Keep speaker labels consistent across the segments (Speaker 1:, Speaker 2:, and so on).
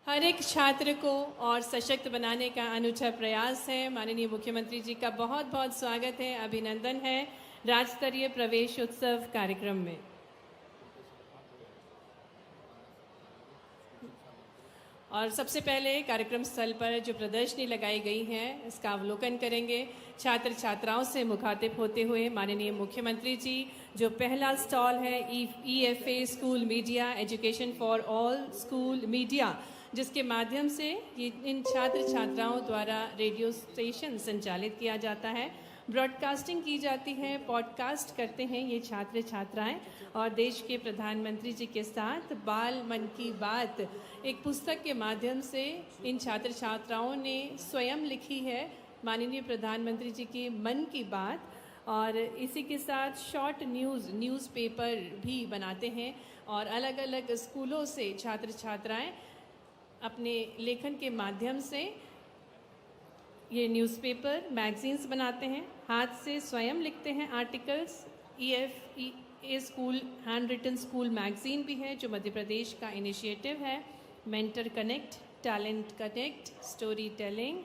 Speaker 1: हर एक छात्र को और सशक्त बनाने का अनूठा प्रयास है। माननीय मुख्यमंत्री जी का बहुत बहुत स्वागत है, अभिनंदन है राज्य स्तरीय प्रवेश उत्सव कार्यक्रम में। और सबसे पहले कार्यक्रम स्थल पर जो प्रदर्शनी लगाई गई है इसका अवलोकन करेंगे। छात्र छात्राओं से मुखातिब होते हुए माननीय मुख्यमंत्री जी जो पहला स्टॉल है EFA school media education for all school media, जिसके माध्यम से इन छात्र छात्राओं द्वारा रेडियो स्टेशन संचालित किया जाता है, ब्रॉडकास्टिंग की जाती है, पॉडकास्ट करते हैं ये छात्र छात्राएं। और देश के प्रधानमंत्री जी के साथ बाल मन की बात एक पुस्तक के माध्यम से इन छात्र छात्राओं ने स्वयं लिखी है माननीय प्रधानमंत्री जी की मन की बात। और इसी के साथ शॉर्ट न्यूज़पेपर भी बनाते हैं और अलग अलग स्कूलों से छात्र छात्राएं अपने लेखन के माध्यम से ये न्यूज़पेपर मैगजीन्स बनाते हैं, हाथ से स्वयं लिखते हैं articles. EFA school hand written school magazine भी है जो मध्य प्रदेश का इनिशिएटिव है। Mentor connect, talent connect, story telling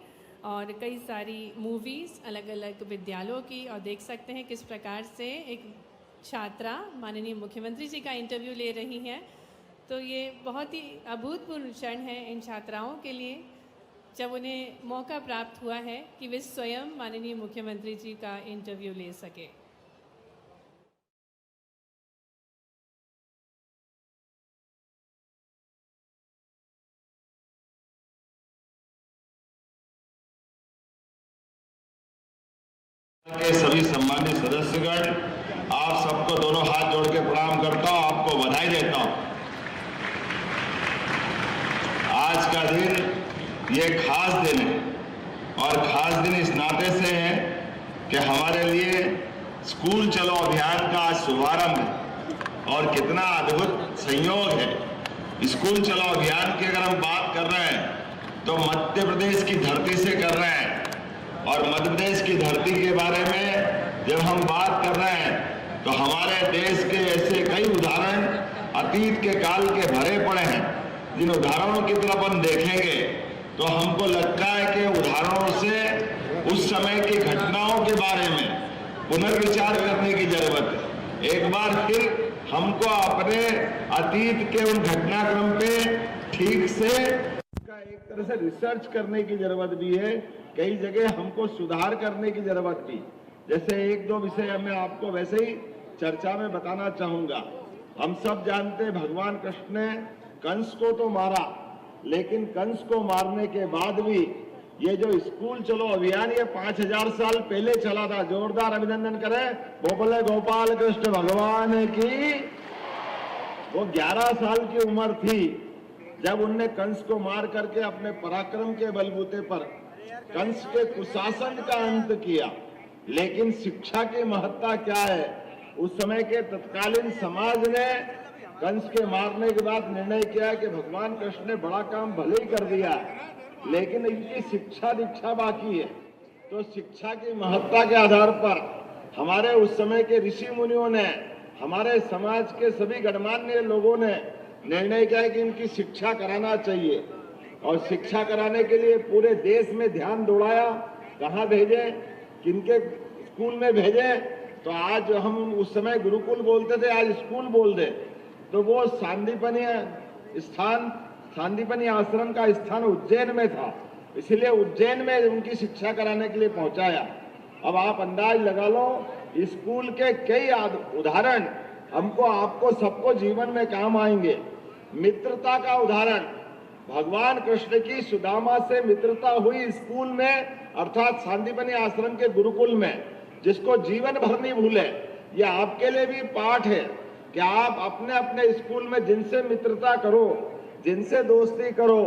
Speaker 1: और कई सारी मूवीज़ अलग अलग विद्यालयों की। और देख सकते हैं किस प्रकार से एक छात्रा माननीय मुख्यमंत्री जी का इंटरव्यू ले रही हैं। तो ये बहुत ही अभूतपूर्व क्षण है इन छात्राओं के लिए जब उन्हें मौका प्राप्त हुआ है कि वे स्वयं माननीय मुख्यमंत्री जी का इंटरव्यू ले सके।
Speaker 2: के सभी सम्मानित सदस्यगण, आप सबको दोनों हाथ जोड़ के प्रणाम करता हूं, आपको बधाई देता हूं। आज का दिन ये खास दिन है और खास दिन इस नाते से है कि हमारे लिए स्कूल चलो अभियान का आज शुभारंभ है। और कितना अद्भुत संयोग है, स्कूल चलो अभियान की अगर हम बात कर रहे हैं तो मध्य प्रदेश की धरती से कर रहे हैं। और मध्य प्रदेश की धरती के बारे में जब हम बात कर रहे हैं तो हमारे देश के ऐसे कई उदाहरण अतीत के काल के भरे पड़े हैं, जिन उदाहरणों की तरफ हम देखेंगे तो हमको लगता है कि उदाहरणों से उस समय की घटनाओं के बारे में पुनर्विचार करने की जरूरत है। एक बार फिर हमको अपने अतीत के उन घटनाक्रम पे ठीक से एक तरह से रिसर्च करने की जरूरत भी है। कई जगह हमको सुधार करने की जरूरत थी। जैसे एक दो विषय मैं आपको वैसे ही चर्चा में बताना चाहूंगा। हम सब जानते हैं भगवान कृष्ण ने कंस को तो मारा, लेकिन कंस को मारने के बाद भी ये जो स्कूल चलो अभियान ये 5000 साल पहले चला था। जोरदार अभिनंदन करें, बोले गोपाल कृष्ण भगवान की। वो 11 साल की उम्र थी जब उनने कंस को मार करके अपने पराक्रम के बलबूते पर कंस के कुशासन का अंत किया। लेकिन शिक्षा की महत्ता क्या है, उस समय के तत्कालीन समाज ने कंस के मारने के बाद निर्णय किया कि भगवान कृष्ण ने बड़ा काम भले ही कर दिया, लेकिन इनकी शिक्षा दीक्षा बाकी है। तो शिक्षा की महत्ता के आधार पर हमारे उस समय के ऋषि मुनियों ने, हमारे समाज के सभी गणमान्य लोगों ने निर्णय किया कि इनकी शिक्षा कराना चाहिए। और शिक्षा कराने के लिए पूरे देश में ध्यान दौड़ाया, कहाँ भेजें, किनके स्कूल में भेजें। तो आज हम उस समय गुरुकुल बोलते थे, आज स्कूल बोल दे। तो वो सांदीपनी आश्रम का स्थान उज्जैन में था, इसलिए उज्जैन में उनकी शिक्षा कराने के लिए पहुंचाया। अब आप अंदाज लगा लो, स्कूल के कई उदाहरण हमको आपको सबको जीवन में काम आएंगे। मित्रता का उदाहरण, भगवान कृष्ण की सुदामा से मित्रता हुई स्कूल में, अर्थात सांदीपनी आश्रम के गुरुकुल में, जिसको जीवन भर नहीं भूले। यह आपके लिए भी पाठ है कि आप अपने अपने स्कूल में जिनसे मित्रता करो, जिनसे दोस्ती करो,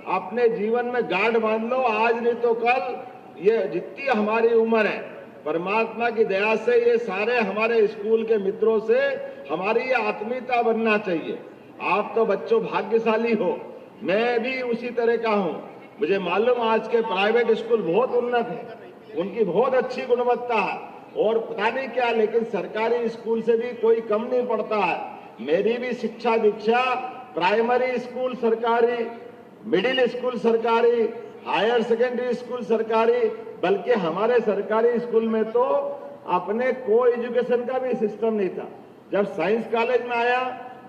Speaker 2: अपने जीवन में गांठ बांध लो। आज नहीं तो कल ये जितनी हमारी उम्र है, परमात्मा की दया से ये सारे हमारे स्कूल के मित्रों से हमारी ये आत्मीयता बनना चाहिए। आप तो बच्चों भाग्यशाली हो, मैं भी उसी तरह का हूं। मुझे मालूम आज के प्राइवेट स्कूल बहुत उन्नत है, उनकी बहुत अच्छी गुणवत्ता है और पता नहीं क्या, लेकिन सरकारी स्कूल से भी कोई कम नहीं पड़ता है। मेरी भी शिक्षा दीक्षा प्राइमरी स्कूल सरकारी मिडिल स्कूल सरकारी, हायर सेकेंडरी स्कूल सरकारी, बल्कि हमारे सरकारी स्कूल में तो अपने को एजुकेशन का भी सिस्टम नहीं था। जब साइंस कॉलेज में आया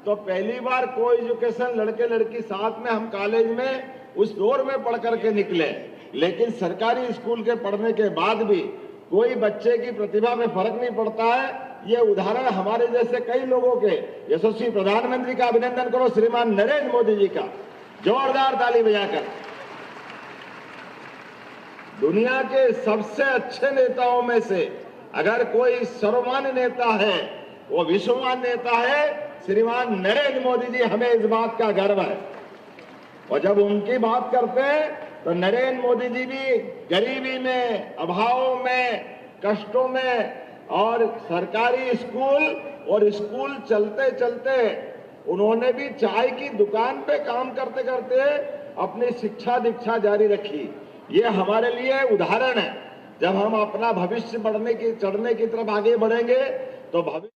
Speaker 2: तो पहली बार को एजुकेशन, लड़के लड़की साथ में हम कॉलेज में उस दौर में पढ़ करके निकले। लेकिन सरकारी स्कूल के पढ़ने के बाद भी कोई बच्चे की प्रतिभा में फर्क नहीं पड़ता है। ये उदाहरण हमारे जैसे कई लोगों के, यशस्वी प्रधानमंत्री का अभिनंदन करो, श्रीमान नरेंद्र मोदी जी का जोरदार ताली बजाकर। दुनिया के सबसे अच्छे नेताओं में से अगर कोई सर्वमान्य नेता है, वो विश्वमान नेता है श्रीमान नरेंद्र मोदी जी। हमें इस बात का गर्व है। और जब उनकी बात करते हैं तो नरेंद्र मोदी जी भी गरीबी में, अभाव में, कष्टों में, और सरकारी स्कूल और स्कूल चलते चलते उन्होंने भी चाय की दुकान पे काम करते करते अपनी शिक्षा दीक्षा जारी रखी। ये हमारे लिए उदाहरण है। जब हम अपना भविष्य चढ़ने की तरफ आगे बढ़ेंगे तो भविष्य